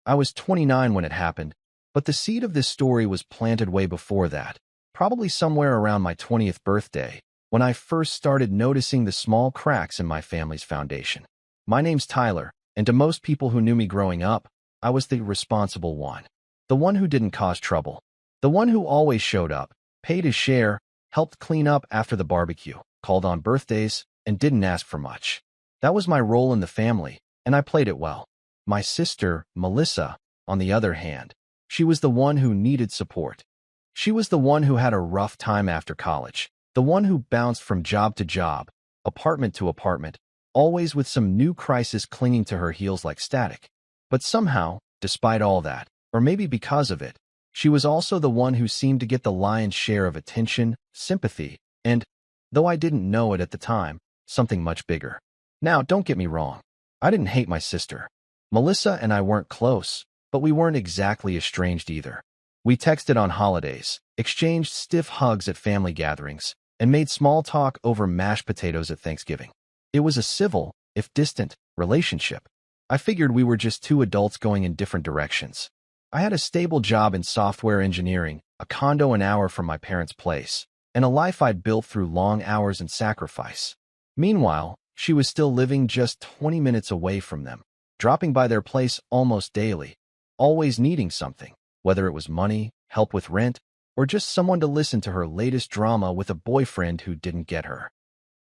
I was 29 when it happened, but the seed of this story was planted way before that, probably somewhere around my 20th birthday, when I first started noticing the small cracks in my family's foundation. My name's Tyler, and to most people who knew me growing up, I was the responsible one. The one who didn't cause trouble. The one who always showed up, paid his share, helped clean up after the barbecue, called on birthdays, and didn't ask for much. That was my role in the family, and I played it well. My sister, Melissa, on the other hand, she was the one who needed support. She was the one who had a rough time after college, the one who bounced from job to job, apartment to apartment, always with some new crisis clinging to her heels like static. But somehow, despite all that, or maybe because of it, she was also the one who seemed to get the lion's share of attention, sympathy, and, though I didn't know it at the time, something much bigger. Now, don't get me wrong. I didn't hate my sister. Melissa and I weren't close, but we weren't exactly estranged either. We texted on holidays, exchanged stiff hugs at family gatherings, and made small talk over mashed potatoes at Thanksgiving. It was a civil, if distant, relationship. I figured we were just two adults going in different directions. I had a stable job in software engineering, a condo an hour from my parents' place, and a life I'd built through long hours and sacrifice. Meanwhile, she was still living just 20 minutes away from them, dropping by their place almost daily, always needing something, whether it was money, help with rent, or just someone to listen to her latest drama with a boyfriend who didn't get her.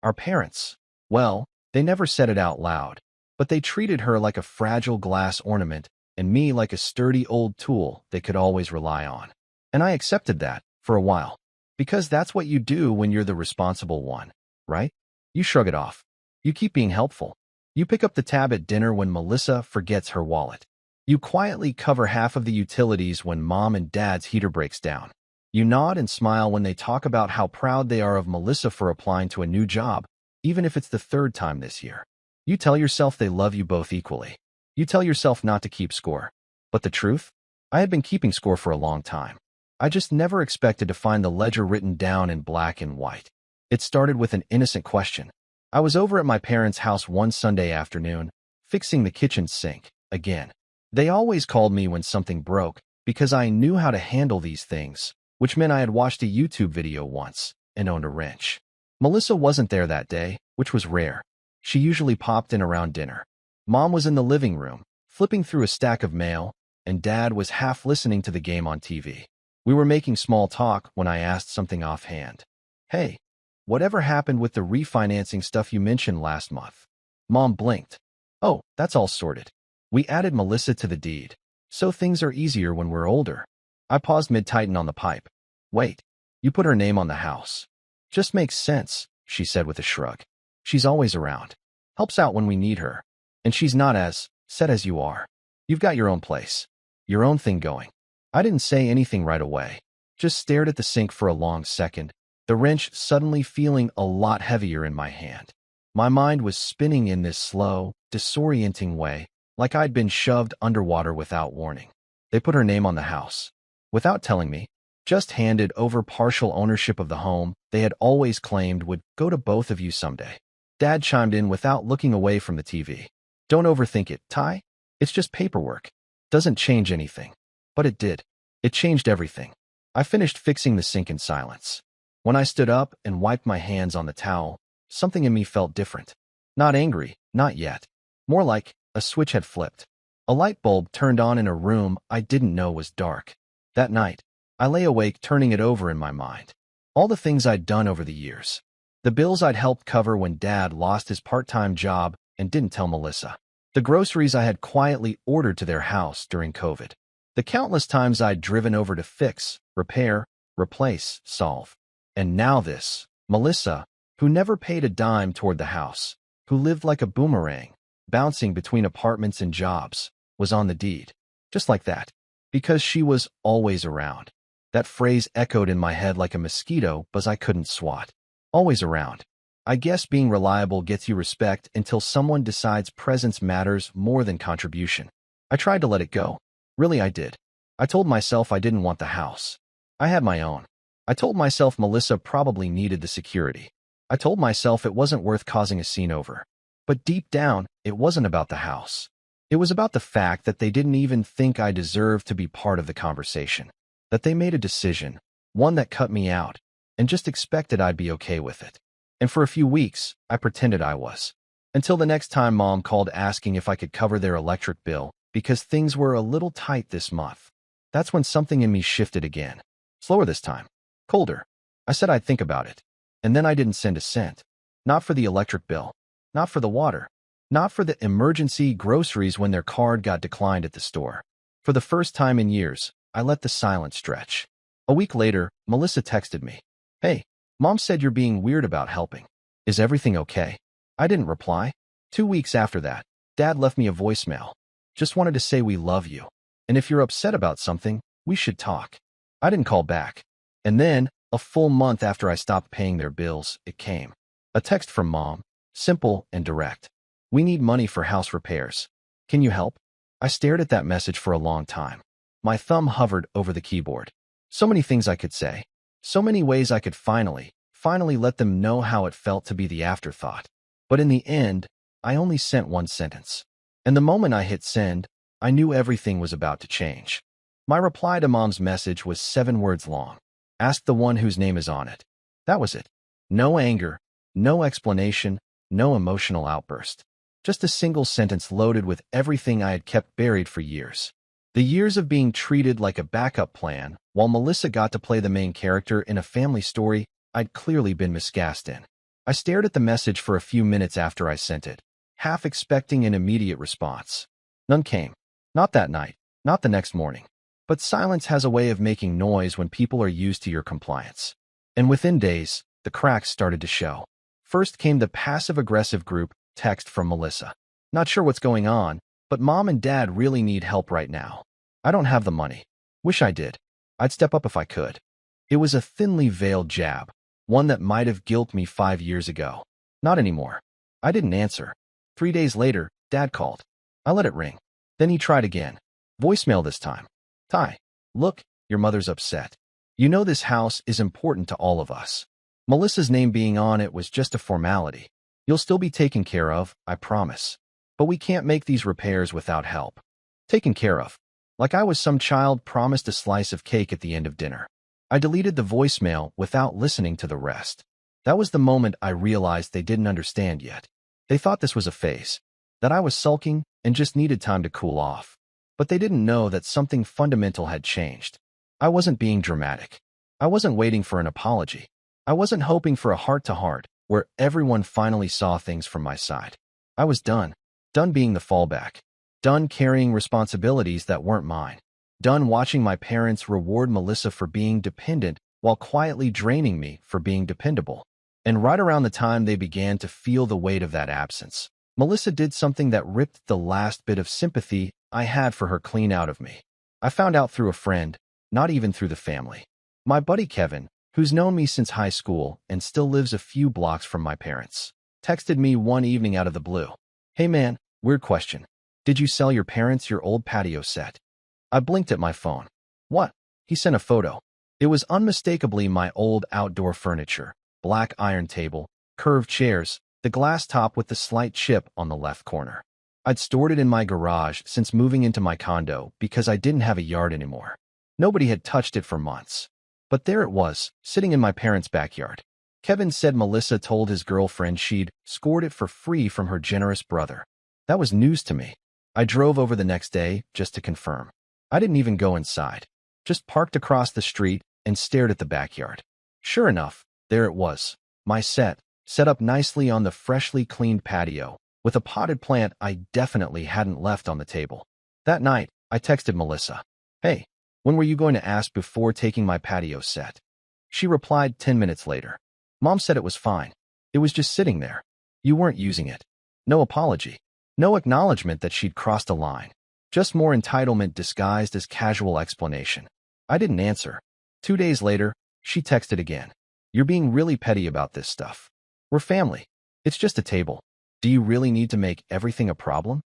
Our parents, well, they never said it out loud, but they treated her like a fragile glass ornament and me like a sturdy old tool they could always rely on. And I accepted that, for a while. Because that's what you do when you're the responsible one, right? You shrug it off. You keep being helpful. You pick up the tab at dinner when Melissa forgets her wallet. You quietly cover half of the utilities when mom and dad's heater breaks down. You nod and smile when they talk about how proud they are of Melissa for applying to a new job, even if it's the third time this year. You tell yourself they love you both equally. You tell yourself not to keep score. But the truth? I had been keeping score for a long time. I just never expected to find the ledger written down in black and white. It started with an innocent question. I was over at my parents' house one Sunday afternoon, fixing the kitchen sink, again. They always called me when something broke, because I knew how to handle these things, which meant I had watched a YouTube video once and owned a wrench. Melissa wasn't there that day, which was rare. She usually popped in around dinner. Mom was in the living room, flipping through a stack of mail, and Dad was half listening to the game on TV. We were making small talk when I asked something offhand. Hey, whatever happened with the refinancing stuff you mentioned last month? Mom blinked. Oh, that's all sorted. We added Melissa to the deed, so things are easier when we're older. I paused mid-tighten on the pipe. Wait, you put her name on the house. Just makes sense, she said with a shrug. She's always around. Helps out when we need her. And she's not as set as you are. You've got your own place. Your own thing going. I didn't say anything right away. Just stared at the sink for a long second, the wrench suddenly feeling a lot heavier in my hand. My mind was spinning in this slow, disorienting way, like I'd been shoved underwater without warning. They put her name on the house. Without telling me, just handed over partial ownership of the home they had always claimed would go to both of you someday. Dad chimed in without looking away from the TV. Don't overthink it, Ty. It's just paperwork. Doesn't change anything. But it did. It changed everything. I finished fixing the sink in silence. When I stood up and wiped my hands on the towel, something in me felt different. Not angry, not yet. More like a switch had flipped. A light bulb turned on in a room I didn't know was dark. That night, I lay awake turning it over in my mind. All the things I'd done over the years. The bills I'd helped cover when Dad lost his part-time job and didn't tell Melissa. The groceries I had quietly ordered to their house during COVID. The countless times I'd driven over to fix, repair, replace, solve. And now this, Melissa, who never paid a dime toward the house, who lived like a boomerang, bouncing between apartments and jobs, was on the deed. Just like that. Because she was always around. That phrase echoed in my head like a mosquito buzz I couldn't swat. Always around. I guess being reliable gets you respect until someone decides presence matters more than contribution. I tried to let it go. Really, I did. I told myself I didn't want the house. I had my own. I told myself Melissa probably needed the security. I told myself it wasn't worth causing a scene over. But deep down, it wasn't about the house. It was about the fact that they didn't even think I deserved to be part of the conversation, that they made a decision, one that cut me out, and just expected I'd be okay with it. And for a few weeks, I pretended I was. Until the next time Mom called asking if I could cover their electric bill because things were a little tight this month. That's when something in me shifted again. Slower this time. Colder. I said I'd think about it. And then I didn't send a cent. Not for the electric bill. Not for the water. Not for the emergency groceries when their card got declined at the store. For the first time in years, I let the silence stretch. A week later, Melissa texted me. "Hey, Mom said you're being weird about helping. Is everything okay?" I didn't reply. 2 weeks after that, Dad left me a voicemail. "Just wanted to say we love you. And if you're upset about something, we should talk." I didn't call back. And then, a full month after I stopped paying their bills, it came. A text from Mom, simple and direct. "We need money for house repairs. Can you help?" I stared at that message for a long time. My thumb hovered over the keyboard. So many things I could say. So many ways I could finally let them know how it felt to be the afterthought. But in the end, I only sent one sentence. And the moment I hit send, I knew everything was about to change. My reply to Mom's message was 7 words long. "Ask the one whose name is on it." That was it. No anger, no explanation, no emotional outburst. Just a single sentence loaded with everything I had kept buried for years. The years of being treated like a backup plan, while Melissa got to play the main character in a family story I'd clearly been miscast in. I stared at the message for a few minutes after I sent it, half expecting an immediate response. None came. Not that night, not the next morning. But silence has a way of making noise when people are used to your compliance. And within days, the cracks started to show. First came the passive-aggressive group text from Melissa. "Not sure what's going on, but Mom and Dad really need help right now. I don't have the money. Wish I did. I'd step up if I could." It was a thinly veiled jab, one that might have guilt me 5 years ago. Not anymore. I didn't answer. 3 days later, Dad called. I let it ring. Then he tried again. Voicemail this time. "Ty, look, your mother's upset. You know this house is important to all of us. Melissa's name being on it was just a formality. You'll still be taken care of, I promise. But we can't make these repairs without help." Taken care of. Like I was some child promised a slice of cake at the end of dinner. I deleted the voicemail without listening to the rest. That was the moment I realized they didn't understand yet. They thought this was a phase, that I was sulking and just needed time to cool off. But they didn't know that something fundamental had changed. I wasn't being dramatic. I wasn't waiting for an apology. I wasn't hoping for a heart-to-heart where everyone finally saw things from my side. I was done. Done being the fallback. Done carrying responsibilities that weren't mine. Done watching my parents reward Melissa for being dependent while quietly draining me for being dependable. And right around the time they began to feel the weight of that absence, Melissa did something that ripped the last bit of sympathy I had for her clean out of me. I found out through a friend, not even through the family. My buddy Kevin, who's known me since high school and still lives a few blocks from my parents, texted me one evening out of the blue. "Hey man, weird question. Did you sell your parents your old patio set?" I blinked at my phone. "What?" He sent a photo. It was unmistakably my old outdoor furniture, black iron table, curved chairs, the glass top with the slight chip on the left corner. I'd stored it in my garage since moving into my condo because I didn't have a yard anymore. Nobody had touched it for months. But there it was, sitting in my parents' backyard. Kevin said Melissa told his girlfriend she'd scored it for free from her generous brother. That was news to me. I drove over the next day just to confirm. I didn't even go inside. Just parked across the street and stared at the backyard. Sure enough, there it was. My set up nicely on the freshly cleaned patio, with a potted plant I definitely hadn't left on the table. That night, I texted Melissa. "Hey, when were you going to ask before taking my patio set?" She replied 10 minutes later. "Mom said it was fine. It was just sitting there. You weren't using it." No apology. No acknowledgement that she'd crossed a line. Just more entitlement disguised as casual explanation. I didn't answer. 2 days later, she texted again. "You're being really petty about this stuff. We're family. It's just a table. Do you really need to make everything a problem?"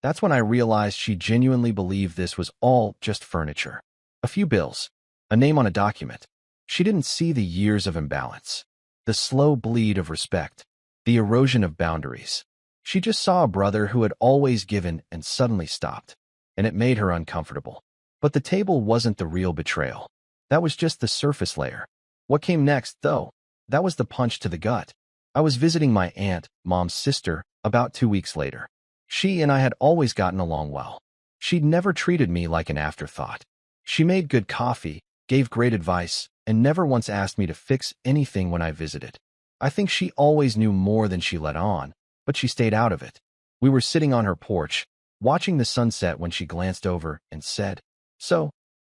That's when I realized she genuinely believed this was all just furniture. A few bills. A name on a document. She didn't see the years of imbalance. The slow bleed of respect. The erosion of boundaries. She just saw a brother who had always given and suddenly stopped, and it made her uncomfortable. But the table wasn't the real betrayal. That was just the surface layer. What came next, though? That was the punch to the gut. I was visiting my aunt, Mom's sister, about 2 weeks later. She and I had always gotten along well. She'd never treated me like an afterthought. She made good coffee, gave great advice, and never once asked me to fix anything when I visited. I think she always knew more than she let on, but she stayed out of it. We were sitting on her porch, watching the sunset when she glanced over and said, "So,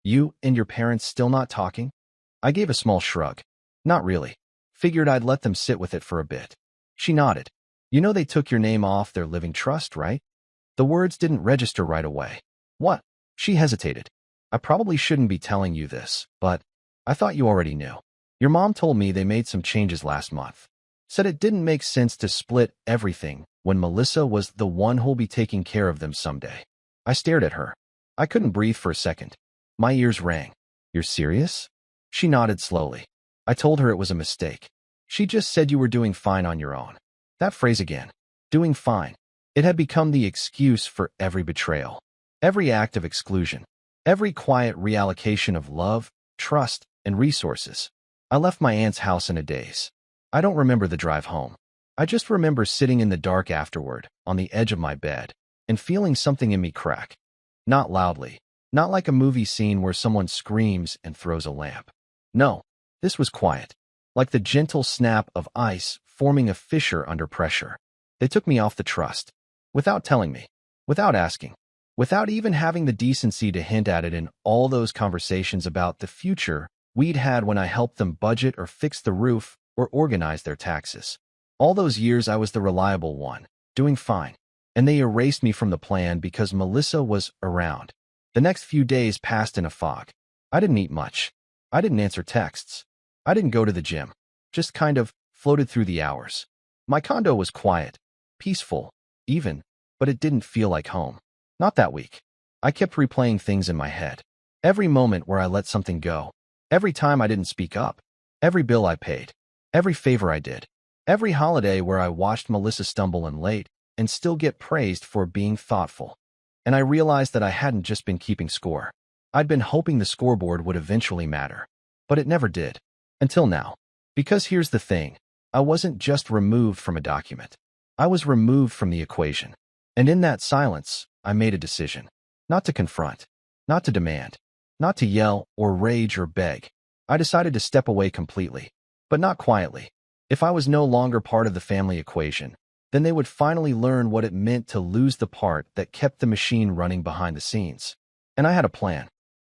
you and your parents still not talking?" I gave a small shrug. "Not really. Figured I'd let them sit with it for a bit." She nodded. "You know they took your name off their living trust, right?" The words didn't register right away. "What?" She hesitated. "I probably shouldn't be telling you this, but I thought you already knew. Your mom told me they made some changes last month. Said it didn't make sense to split everything when Melissa was the one who'll be taking care of them someday." I stared at her. I couldn't breathe for a second. My ears rang. "You're serious?" She nodded slowly. I told her it was a mistake. "She just said you were doing fine on your own." That phrase again. Doing fine. It had become the excuse for every betrayal, every act of exclusion, every quiet reallocation of love, trust, and resources. I left my aunt's house in a daze. I don't remember the drive home. I just remember sitting in the dark afterward, on the edge of my bed, and feeling something in me crack. Not loudly, not like a movie scene where someone screams and throws a lamp. No, this was quiet, like the gentle snap of ice forming a fissure under pressure. They took me off the trust, without telling me, without asking, without even having the decency to hint at it in all those conversations about the future we'd had when I helped them budget or fix the roof or organize their taxes. All those years I was the reliable one, doing fine, and they erased me from the plan because Melissa was around. The next few days passed in a fog. I didn't eat much. I didn't answer texts. I didn't go to the gym. Just kind of floated through the hours. My condo was quiet, peaceful, even, but it didn't feel like home. Not that week. I kept replaying things in my head. Every moment where I let something go. Every time I didn't speak up. Every bill I paid. Every favor I did. Every holiday where I watched Melissa stumble in late and still get praised for being thoughtful. And I realized that I hadn't just been keeping score. I'd been hoping the scoreboard would eventually matter. But it never did. Until now. Because here's the thing. I wasn't just removed from a document. I was removed from the equation. And in that silence, I made a decision. Not to confront. Not to demand. Not to yell or rage or beg. I decided to step away completely. But not quietly. If I was no longer part of the family equation, then they would finally learn what it meant to lose the part that kept the machine running behind the scenes. And I had a plan.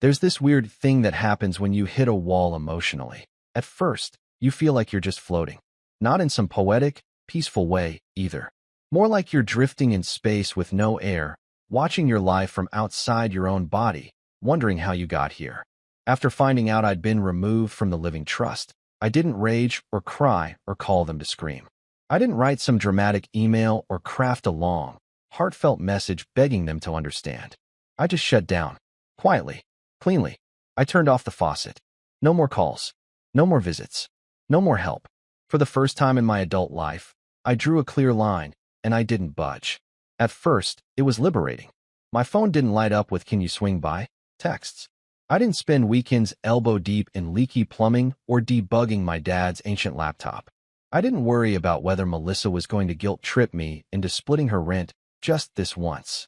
There's this weird thing that happens when you hit a wall emotionally. At first, you feel like you're just floating. Not in some poetic, peaceful way, either. More like you're drifting in space with no air, watching your life from outside your own body, wondering how you got here. After finding out I'd been removed from the living trust, I didn't rage or cry or call them to scream. I didn't write some dramatic email or craft a long, heartfelt message begging them to understand. I just shut down. Quietly. Cleanly. I turned off the faucet. No more calls. No more visits. No more help. For the first time in my adult life, I drew a clear line, and I didn't budge. At first, it was liberating. My phone didn't light up with "Can you swing by?" texts. I didn't spend weekends elbow-deep in leaky plumbing or debugging my dad's ancient laptop. I didn't worry about whether Melissa was going to guilt-trip me into splitting her rent just this once.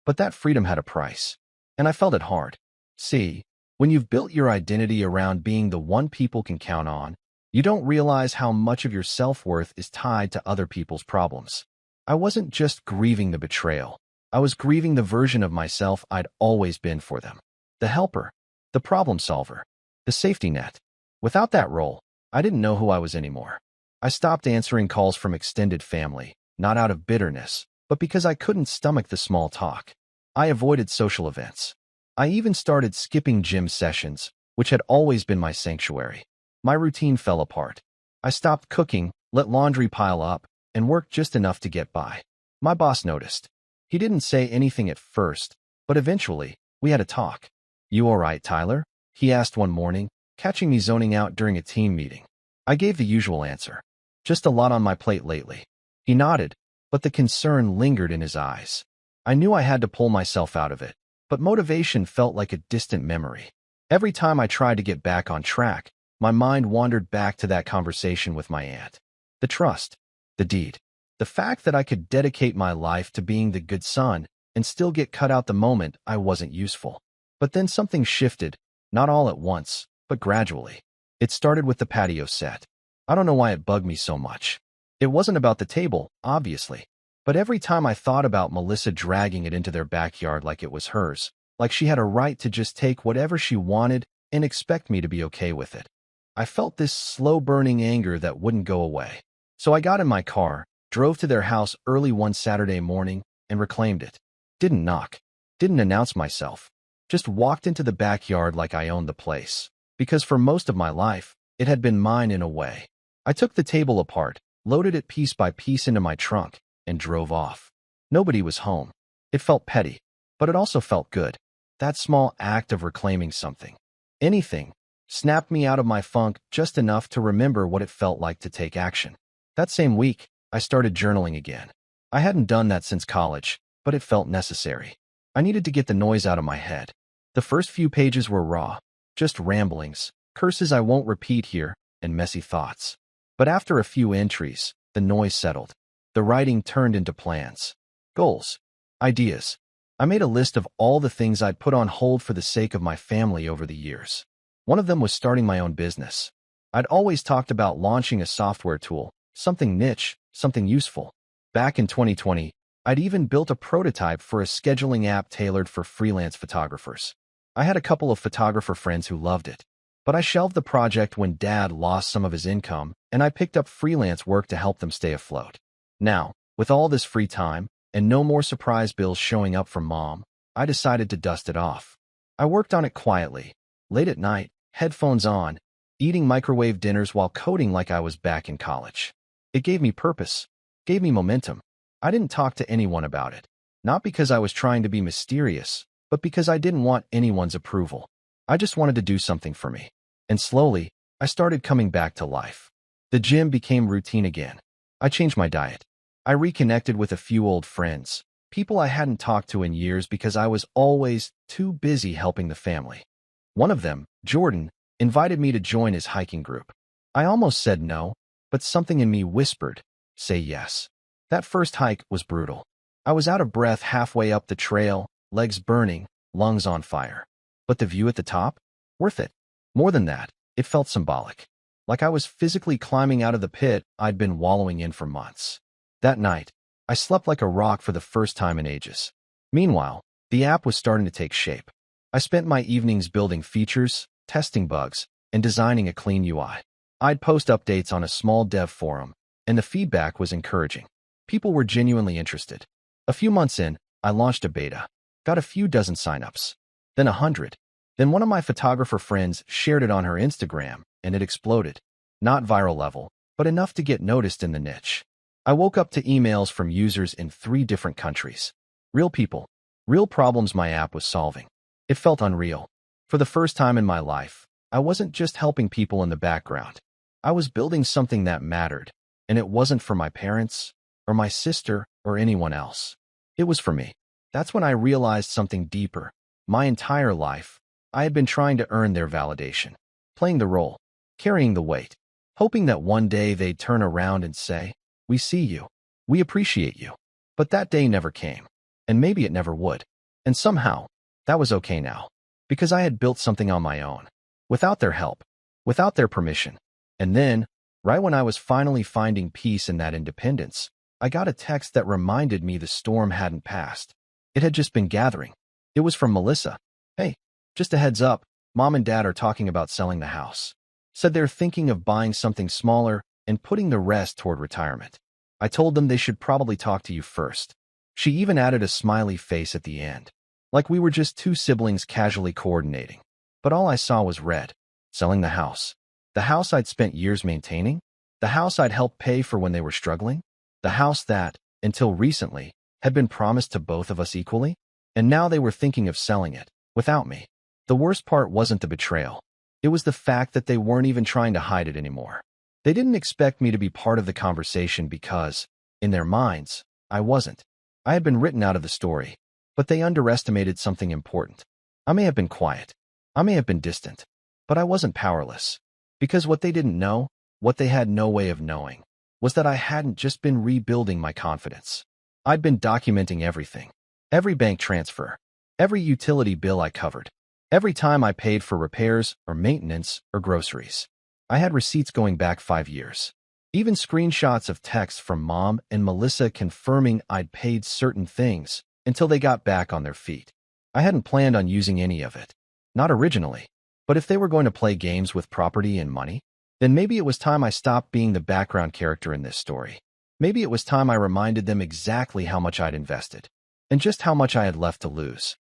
But that freedom had a price, and I felt it hard. See, when you've built your identity around being the one people can count on, you don't realize how much of your self-worth is tied to other people's problems. I wasn't just grieving the betrayal. I was grieving the version of myself I'd always been for them. The helper. The problem solver. The safety net. Without that role, I didn't know who I was anymore. I stopped answering calls from extended family, not out of bitterness, but because I couldn't stomach the small talk. I avoided social events. I even started skipping gym sessions, which had always been my sanctuary. My routine fell apart. I stopped cooking, let laundry pile up, and worked just enough to get by. My boss noticed. He didn't say anything at first, but eventually, we had a talk. "You all right, Tyler?" he asked one morning, catching me zoning out during a team meeting. I gave the usual answer. "Just a lot on my plate lately." He nodded, but the concern lingered in his eyes. I knew I had to pull myself out of it, but motivation felt like a distant memory. Every time I tried to get back on track, my mind wandered back to that conversation with my aunt. The trust, the deed, the fact that I could dedicate my life to being the good son and still get cut out the moment I wasn't useful. But then something shifted, not all at once, but gradually. It started with the patio set. I don't know why it bugged me so much. It wasn't about the table, obviously. But every time I thought about Melissa dragging it into their backyard like it was hers, like she had a right to just take whatever she wanted and expect me to be okay with it, I felt this slow-burning anger that wouldn't go away. So I got in my car, drove to their house early one Saturday morning, and reclaimed it. Didn't knock. Didn't announce myself. Just walked into the backyard like I owned the place. Because for most of my life, it had been mine in a way. I took the table apart, loaded it piece by piece into my trunk, and drove off. Nobody was home. It felt petty, but it also felt good. That small act of reclaiming something, anything, snapped me out of my funk just enough to remember what it felt like to take action. That same week, I started journaling again. I hadn't done that since college, but it felt necessary. I needed to get the noise out of my head. The first few pages were raw, just ramblings, curses I won't repeat here, and messy thoughts. But after a few entries, the noise settled. The writing turned into plans, goals, ideas. I made a list of all the things I'd put on hold for the sake of my family over the years. One of them was starting my own business. I'd always talked about launching a software tool, something niche, something useful. Back in 2020, I'd even built a prototype for a scheduling app tailored for freelance photographers. I had a couple of photographer friends who loved it, but I shelved the project when Dad lost some of his income, and I picked up freelance work to help them stay afloat. Now, with all this free time, and no more surprise bills showing up from Mom, I decided to dust it off. I worked on it quietly, late at night, headphones on, eating microwave dinners while coding like I was back in college. It gave me purpose, gave me momentum. I didn't talk to anyone about it, not because I was trying to be mysterious, but because I didn't want anyone's approval. I just wanted to do something for me. And slowly, I started coming back to life. The gym became routine again. I changed my diet. I reconnected with a few old friends, people I hadn't talked to in years because I was always too busy helping the family. One of them, Jordan, invited me to join his hiking group. I almost said no, but something in me whispered, say yes. That first hike was brutal. I was out of breath halfway up the trail, legs burning, lungs on fire. But the view at the top? Worth it. More than that, it felt symbolic. Like I was physically climbing out of the pit I'd been wallowing in for months. That night, I slept like a rock for the first time in ages. Meanwhile, the app was starting to take shape. I spent my evenings building features, testing bugs, and designing a clean UI. I'd post updates on a small dev forum, and the feedback was encouraging. People were genuinely interested. A few months in, I launched a beta, got a few dozen signups, then 100. Then one of my photographer friends shared it on her Instagram, and it exploded. Not viral level, but enough to get noticed in the niche. I woke up to emails from users in 3 different countries. Real people, real problems my app was solving. It felt unreal. For the first time in my life, I wasn't just helping people in the background. I was building something that mattered, and it wasn't for my parents, or my sister, or anyone else. It was for me. That's when I realized something deeper. My entire life, I had been trying to earn their validation, playing the role, carrying the weight, hoping that one day they'd turn around and say, "We see you. We appreciate you." But that day never came, and maybe it never would. And somehow, that was okay now, because I had built something on my own, without their help, without their permission. And then, right when I was finally finding peace in that independence, I got a text that reminded me the storm hadn't passed. It had just been gathering. It was from Melissa. "Hey, just a heads up, Mom and Dad are talking about selling the house. Said they're thinking of buying something smaller and putting the rest toward retirement. I told them they should probably talk to you first." She even added a smiley face at the end, like we were just 2 siblings casually coordinating. But all I saw was red. Selling the house. The house I'd spent years maintaining. The house I'd helped pay for when they were struggling. The house that, until recently, had been promised to both of us equally. And now they were thinking of selling it, without me. The worst part wasn't the betrayal. It was the fact that they weren't even trying to hide it anymore. They didn't expect me to be part of the conversation because, in their minds, I wasn't. I had been written out of the story, but they underestimated something important. I may have been quiet. I may have been distant, but I wasn't powerless. Because what they didn't know, what they had no way of knowing, was that I hadn't just been rebuilding my confidence. I'd been documenting everything. Every bank transfer, every utility bill I covered, every time I paid for repairs or maintenance or groceries. I had receipts going back 5 years. Even screenshots of texts from Mom and Melissa confirming I'd paid certain things until they got back on their feet. I hadn't planned on using any of it. Not originally. But if they were going to play games with property and money, then maybe it was time I stopped being the background character in this story. Maybe it was time I reminded them exactly how much I'd invested, and just how much I had left to lose.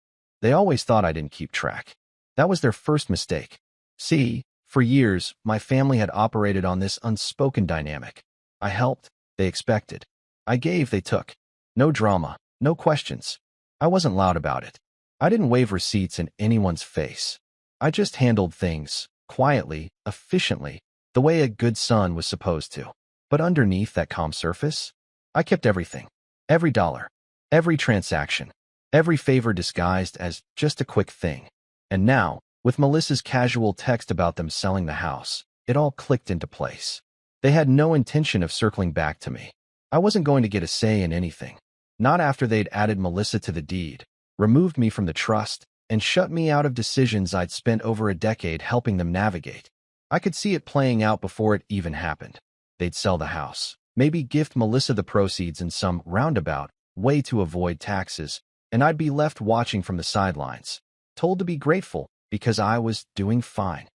They always thought I didn't keep track. That was their first mistake. See, for years, my family had operated on this unspoken dynamic. I helped, they expected. I gave, they took. No drama, no questions. I wasn't loud about it. I didn't wave receipts in anyone's face. I just handled things, quietly, efficiently, the way a good son was supposed to. But underneath that calm surface, I kept everything. Every dollar. Every transaction. Every favor disguised as just a quick thing. And now, with Melissa's casual text about them selling the house, it all clicked into place. They had no intention of circling back to me. I wasn't going to get a say in anything. Not after they'd added Melissa to the deed, removed me from the trust, and shut me out of decisions I'd spent over a decade helping them navigate. I could see it playing out before it even happened. They'd sell the house, maybe gift Melissa the proceeds in some roundabout way to avoid taxes, and I'd be left watching from the sidelines, told to be grateful because I was doing fine.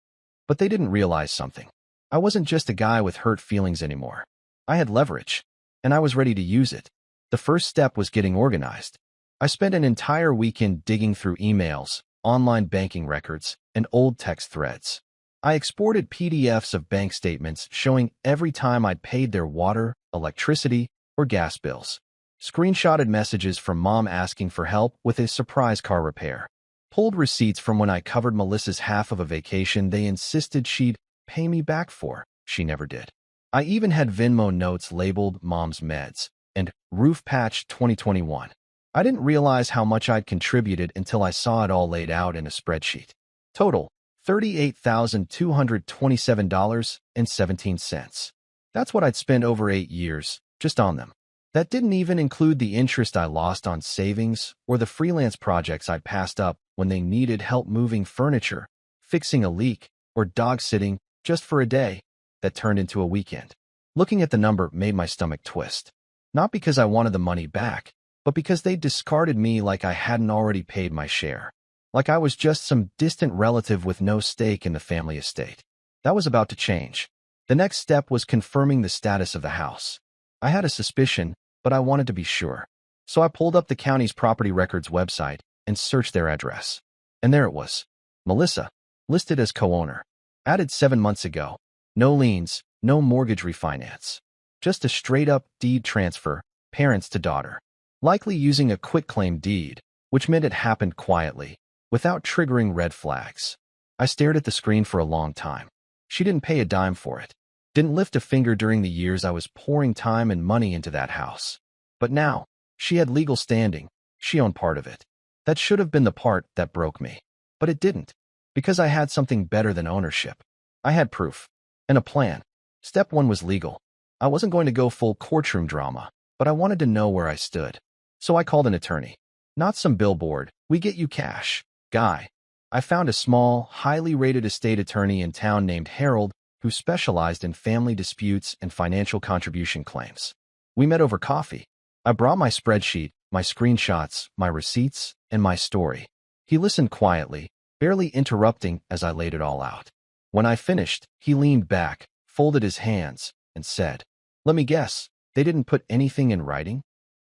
But they didn't realize something. I wasn't just a guy with hurt feelings anymore. I had leverage, and I was ready to use it. The first step was getting organized. I spent an entire weekend digging through emails, online banking records, and old text threads. I exported PDFs of bank statements showing every time I'd paid their water, electricity, or gas bills. Screenshotted messages from Mom asking for help with a surprise car repair. Pulled receipts from when I covered Melissa's half of a vacation they insisted she'd pay me back for. She never did. I even had Venmo notes labeled Mom's Meds and Roof Patch 2021. I didn't realize how much I'd contributed until I saw it all laid out in a spreadsheet. Total, $38,227.17. That's what I'd spent over 8 years, just on them. That didn't even include the interest I lost on savings or the freelance projects I'd passed up when they needed help moving furniture, fixing a leak, or dog-sitting just for a day that turned into a weekend. Looking at the number made my stomach twist. Not because I wanted the money back, but because they discarded me like I hadn't already paid my share. Like I was just some distant relative with no stake in the family estate. That was about to change. The next step was confirming the status of the house. I had a suspicion, but I wanted to be sure. So I pulled up the county's property records website and searched their address. And there it was. Melissa, listed as co-owner. Added 7 months ago. No liens, no mortgage refinance. Just a straight-up deed transfer, parents to daughter. Likely using a quitclaim deed, which meant it happened quietly, without triggering red flags. I stared at the screen for a long time. She didn't pay a dime for it. Didn't lift a finger during the years I was pouring time and money into that house. But now, she had legal standing. She owned part of it. That should have been the part that broke me. But it didn't. Because I had something better than ownership. I had proof. And a plan. Step 1 was legal. I wasn't going to go full courtroom drama, but I wanted to know where I stood. So I called an attorney. Not some billboard, we get you cash, guy. I found a small, highly rated estate attorney in town named Harold who specialized in family disputes and financial contribution claims. We met over coffee. I brought my spreadsheet, my screenshots, my receipts, and my story. He listened quietly, barely interrupting as I laid it all out. When I finished, he leaned back, folded his hands, and said, "Let me guess, they didn't put anything in writing?"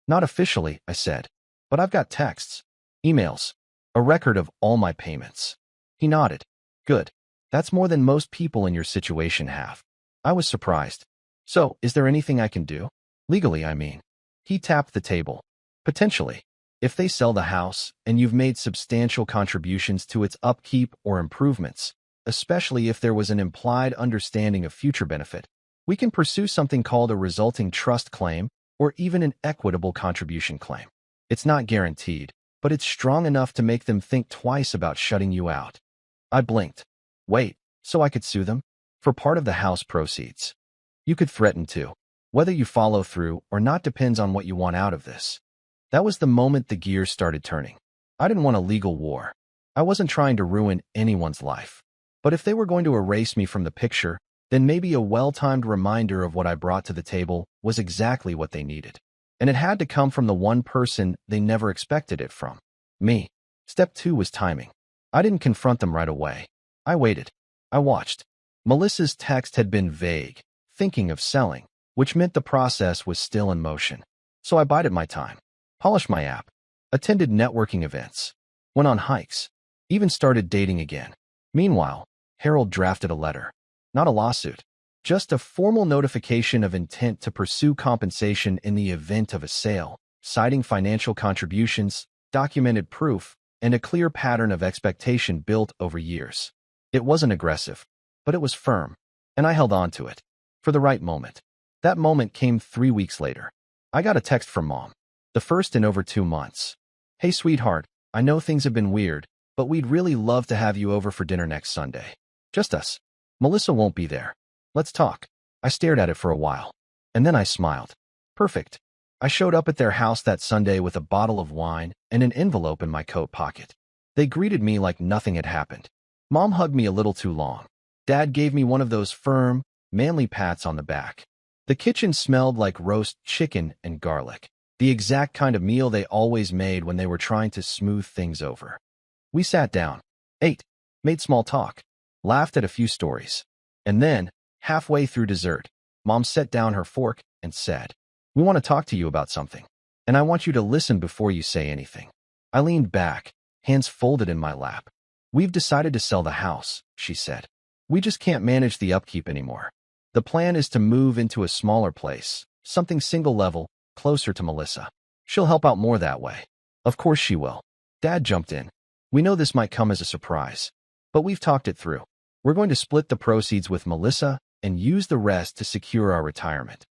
"Not officially," I said, "but I've got texts, emails, a record of all my payments." He nodded. "Good. That's more than most people in your situation have." I was surprised. "So, is there anything I can do? Legally, I mean." He tapped the table. "Potentially. If they sell the house and you've made substantial contributions to its upkeep or improvements, especially if there was an implied understanding of future benefit, we can pursue something called a resulting trust claim or even an equitable contribution claim. It's not guaranteed, but it's strong enough to make them think twice about shutting you out. I blinked. Wait, so I could sue them? For part of the house proceeds. You could threaten to. Whether you follow through or not depends on what you want out of this. That was the moment the gears started turning. I didn't want a legal war. I wasn't trying to ruin anyone's life. But if they were going to erase me from the picture, then maybe a well-timed reminder of what I brought to the table was exactly what they needed. And it had to come from the one person they never expected it from. Me. Step 2 was timing. I didn't confront them right away. I waited. I watched. Melissa's text had been vague, thinking of selling, which meant the process was still in motion. So I bided my time. Polished my app. Attended networking events. Went on hikes. Even started dating again. Meanwhile, Harold drafted a letter. Not a lawsuit. Just a formal notification of intent to pursue compensation in the event of a sale, citing financial contributions, documented proof, and a clear pattern of expectation built over years. It wasn't aggressive, but it was firm, and I held on to it. For the right moment. That moment came 3 weeks later. I got a text from Mom. The first in over 2 months. Hey sweetheart, I know things have been weird, but we'd really love to have you over for dinner next Sunday. Just us. Melissa won't be there. Let's talk. I stared at it for a while. And then I smiled. Perfect. I showed up at their house that Sunday with a bottle of wine and an envelope in my coat pocket. They greeted me like nothing had happened. Mom hugged me a little too long. Dad gave me one of those firm, manly pats on the back. The kitchen smelled like roast chicken and garlic, the exact kind of meal they always made when they were trying to smooth things over. We sat down, ate, made small talk, laughed at a few stories. And then, halfway through dessert, Mom set down her fork and said, "We want to talk to you about something, and I want you to listen before you say anything." I leaned back, hands folded in my lap. "We've decided to sell the house," she said. "We just can't manage the upkeep anymore. The plan is to move into a smaller place, something single level, closer to Melissa. She'll help out more that way." "Of course she will." Dad jumped in. "We know this might come as a surprise, but we've talked it through. We're going to split the proceeds with Melissa and use the rest to secure our retirement."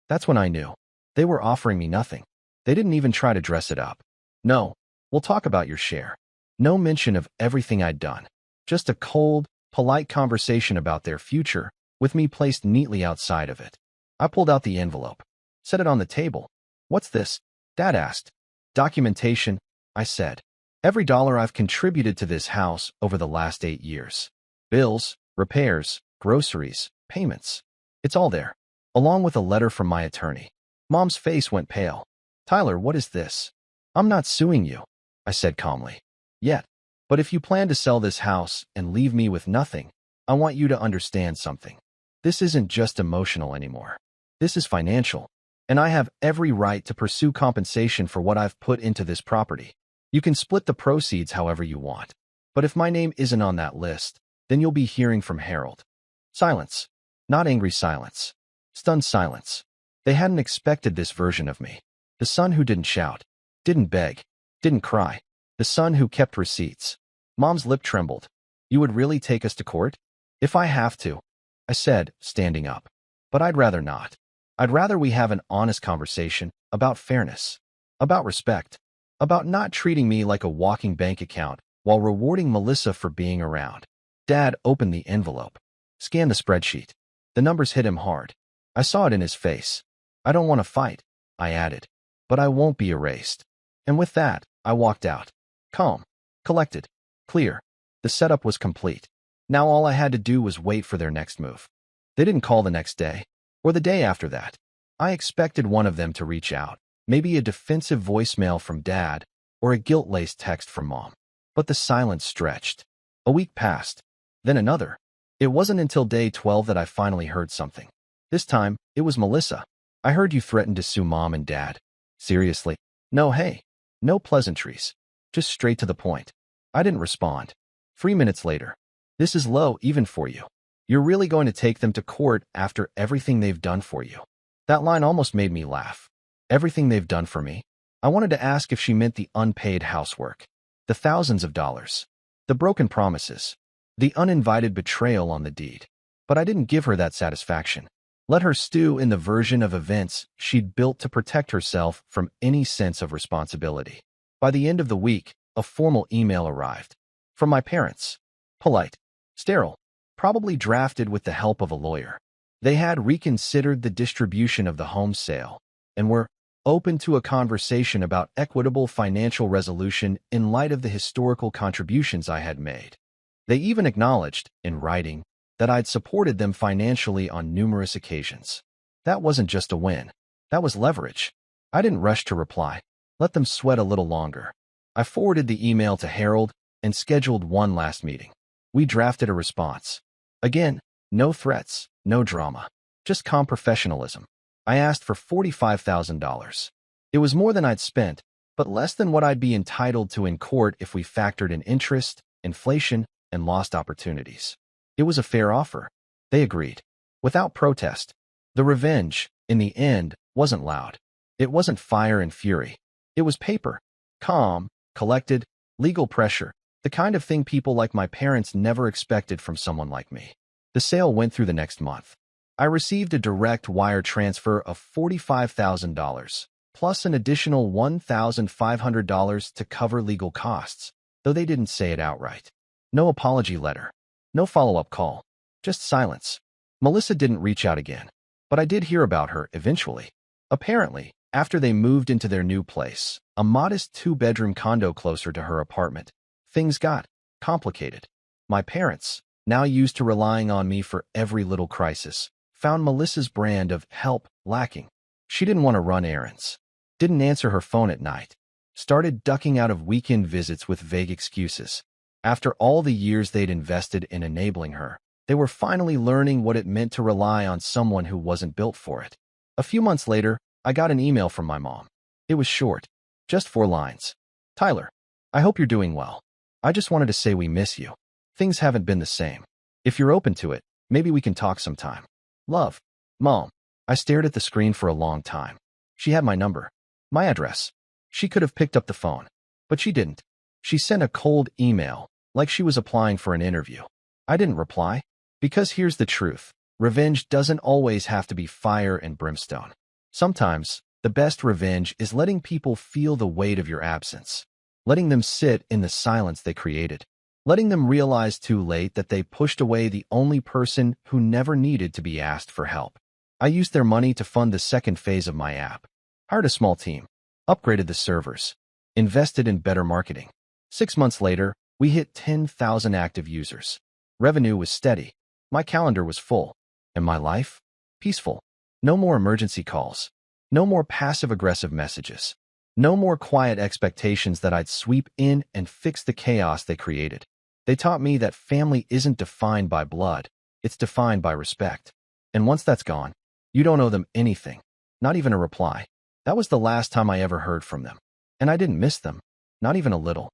That's when I knew. They were offering me nothing. They didn't even try to dress it up. "No, we'll talk about your share." No mention of everything I'd done. Just a cold, polite conversation about their future, with me placed neatly outside of it. I pulled out the envelope. Set it on the table. "What's this?" Dad asked. "Documentation," I said. "Every dollar I've contributed to this house over the last 8 years. Bills, repairs, groceries, payments. It's all there, along with a letter from my attorney." Mom's face went pale. "Tyler, what is this?" "I'm not suing you," I said calmly. "Yet. But if you plan to sell this house and leave me with nothing, I want you to understand something. This isn't just emotional anymore. This is financial, and I have every right to pursue compensation for what I've put into this property. You can split the proceeds however you want, but if my name isn't on that list, then you'll be hearing from Harold." Silence. Not angry silence. Stunned silence. They hadn't expected this version of me. The son who didn't shout, didn't beg, didn't cry. The son who kept receipts. Mom's lip trembled. "You would really take us to court?" "If I have to," I said, standing up. "But I'd rather not. I'd rather we have an honest conversation about fairness, about respect, about not treating me like a walking bank account while rewarding Melissa for being around." Dad opened the envelope. Scanned the spreadsheet. The numbers hit him hard. I saw it in his face. "I don't want to fight," I added, "but I won't be erased." And with that, I walked out. Calm, collected, clear. The setup was complete. Now all I had to do was wait for their next move. They didn't call the next day, or the day after that. I expected one of them to reach out, maybe a defensive voicemail from Dad, or a guilt-laced text from Mom. But the silence stretched. A week passed, then another. It wasn't until day 12 that I finally heard something. This time, it was Melissa. "I heard you threatened to sue Mom and Dad." "Seriously?" "No, hey. No pleasantries. Just straight to the point." I didn't respond. 3 minutes later. "This is low even for you. You're really going to take them to court after everything they've done for you?" That line almost made me laugh. Everything they've done for me? I wanted to ask if she meant the unpaid housework, the thousands of dollars, the broken promises, the uninvited betrayal on the deed. But I didn't give her that satisfaction. Let her stew in the version of events she'd built to protect herself from any sense of responsibility. By the end of the week, a formal email arrived. From my parents. Polite. Sterile. Probably drafted with the help of a lawyer. They had reconsidered the distribution of the home sale and were open to a conversation about equitable financial resolution in light of the historical contributions I had made. They even acknowledged, in writing, that I'd supported them financially on numerous occasions. That wasn't just a win. That was leverage. I didn't rush to reply. Let them sweat a little longer. I forwarded the email to Harold and scheduled one last meeting. We drafted a response. Again, no threats, no drama, just calm professionalism. I asked for $45,000. It was more than I'd spent, but less than what I'd be entitled to in court if we factored in interest, inflation, and lost opportunities. It was a fair offer. They agreed. Without protest. The revenge, in the end, wasn't loud. It wasn't fire and fury. It was paper. Calm, collected, legal pressure, the kind of thing people like my parents never expected from someone like me. The sale went through the next month. I received a direct wire transfer of $45,000, plus an additional $1,500 to cover legal costs, though they didn't say it outright. No apology letter. No follow-up call. Just silence. Melissa didn't reach out again, but I did hear about her eventually. Apparently, after they moved into their new place, a modest 2-bedroom condo closer to her apartment, things got complicated. My parents, now used to relying on me for every little crisis, found Melissa's brand of help lacking. She didn't want to run errands, didn't answer her phone at night, started ducking out of weekend visits with vague excuses. After all the years they'd invested in enabling her, they were finally learning what it meant to rely on someone who wasn't built for it. A few months later, I got an email from my mom. It was short, just 4 lines. Tyler, I hope you're doing well. I just wanted to say we miss you. Things haven't been the same. If you're open to it, maybe we can talk sometime. Love. Mom. I stared at the screen for a long time. She had my number, my address. She could have picked up the phone, but she didn't. She sent a cold email, like she was applying for an interview. I didn't reply, because here's the truth. Revenge doesn't always have to be fire and brimstone. Sometimes, the best revenge is letting people feel the weight of your absence, letting them sit in the silence they created, letting them realize too late that they pushed away the only person who never needed to be asked for help. I used their money to fund the second phase of my app, hired a small team, upgraded the servers, invested in better marketing. 6 months later, we hit 10,000 active users. Revenue was steady. My calendar was full. And my life? Peaceful. No more emergency calls. No more passive-aggressive messages. No more quiet expectations that I'd sweep in and fix the chaos they created. They taught me that family isn't defined by blood. It's defined by respect. And once that's gone, you don't owe them anything. Not even a reply. That was the last time I ever heard from them. And I didn't miss them. Not even a little.